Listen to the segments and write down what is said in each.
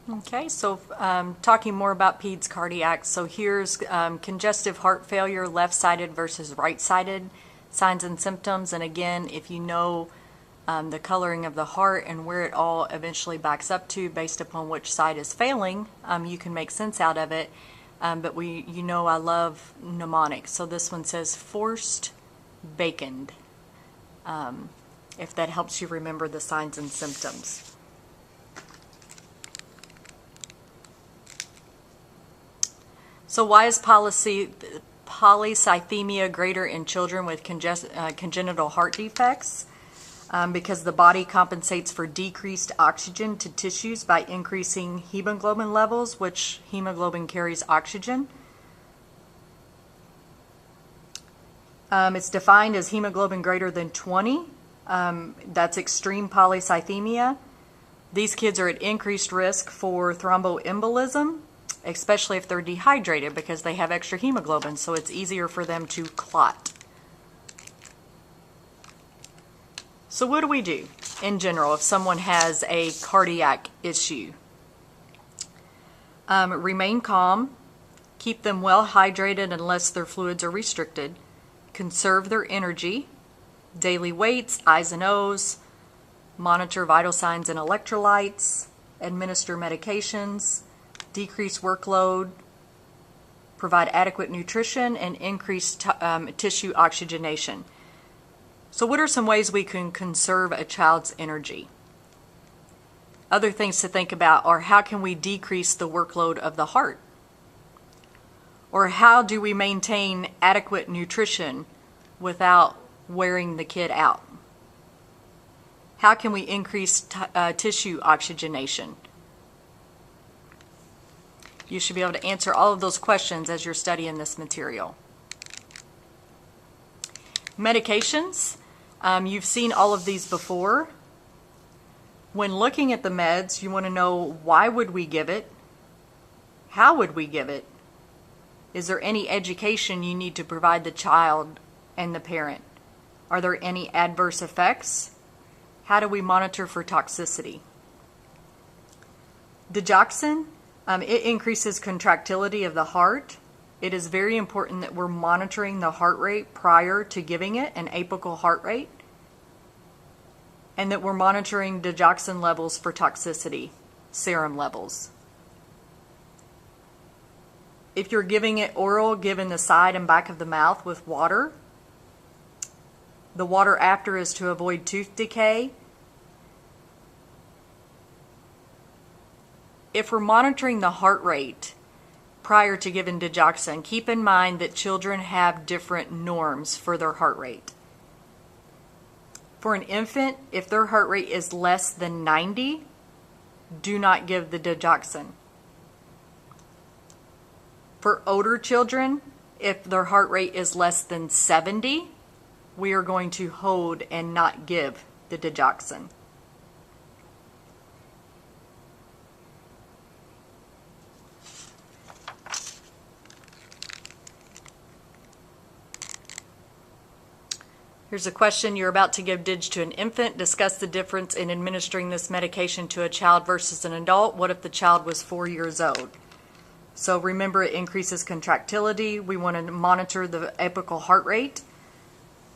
Okay, so talking more about Peds cardiac. So here's congestive heart failure, left-sided versus right-sided signs and symptoms. And again, if you know the coloring of the heart and where it all eventually backs up to based upon which side is failing, you can make sense out of it. But I love mnemonics. So this one says forced baconed, if that helps you remember the signs and symptoms. So why is polycythemia greater in children with congenital heart defects? Because the body compensates for decreased oxygen to tissues by increasing hemoglobin levels, which hemoglobin carries oxygen. It's defined as hemoglobin greater than 20. That's extreme polycythemia. These kids are at increased risk for thromboembolism, especially if they're dehydrated because they have extra hemoglobin, so it's easier for them to clot. So what do we do in general if someone has a cardiac issue? Remain calm, keep them well hydrated unless their fluids are restricted, conserve their energy, daily weights, I's and O's, monitor vital signs and electrolytes, administer medications, decrease workload, provide adequate nutrition, and increase tissue oxygenation. So what are some ways we can conserve a child's energy? Other things to think about are how can we decrease the workload of the heart? Or how do we maintain adequate nutrition without wearing the kid out? How can we increase tissue oxygenation? You should be able to answer all of those questions as you're studying this material. Medications, you've seen all of these before. When looking at the meds, you want to know why would we give it? How would we give it? Is there any education you need to provide the child and the parent? Are there any adverse effects? How do we monitor for toxicity? Digoxin, it increases contractility of the heart. It is very important that we're monitoring the heart rate prior to giving it, an apical heart rate, and that we're monitoring digoxin levels for toxicity, serum levels. If you're giving it oral, give in the side and back of the mouth with water. The water after is to avoid tooth decay. If we're monitoring the heart rate prior to giving digoxin, keep in mind that children have different norms for their heart rate. For an infant, if their heart rate is less than 90, do not give the digoxin. For older children, if their heart rate is less than 70, we are going to hold and not give the digoxin. Here's a question. You're about to give DIG to an infant. Discuss the difference in administering this medication to a child versus an adult. What if the child was 4 years old? So remember, it increases contractility. We want to monitor the apical heart rate.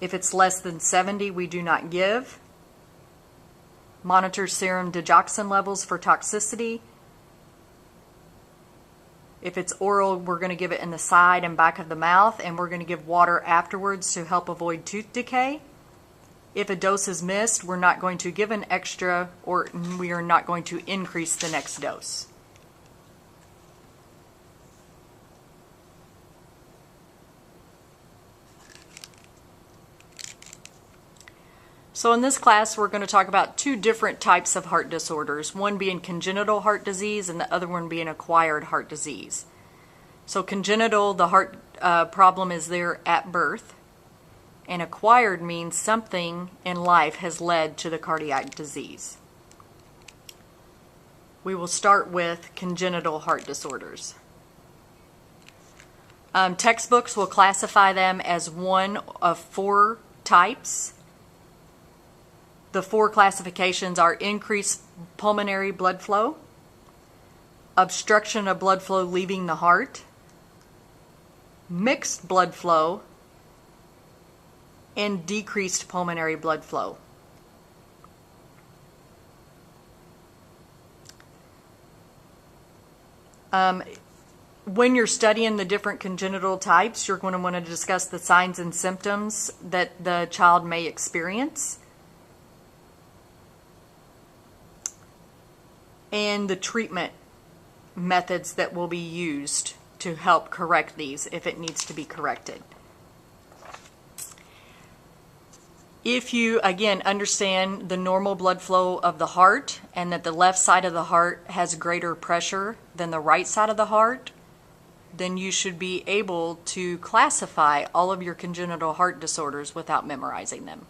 If it's less than 70, we do not give. Monitor serum digoxin levels for toxicity. If it's oral, we're going to give it in the side and back of the mouth, and we're going to give water afterwards to help avoid tooth decay. If a dose is missed, we're not going to give an extra, or we are not going to increase the next dose. So in this class, we're going to talk about two different types of heart disorders, one being congenital heart disease and the other one being acquired heart disease. So congenital, the heart problem is there at birth, and acquired means something in life has led to the cardiac disease. We will start with congenital heart disorders. Textbooks will classify them as one of 4 types. The 4 classifications are increased pulmonary blood flow, obstruction of blood flow leaving the heart, mixed blood flow, and decreased pulmonary blood flow. When you're studying the different congenital types, you're going to want to discuss the signs and symptoms that the child may experience and the treatment methods that will be used to help correct these if it needs to be corrected. If you, again, understand the normal blood flow of the heart and that the left side of the heart has greater pressure than the right side of the heart, then you should be able to classify all of your congenital heart disorders without memorizing them.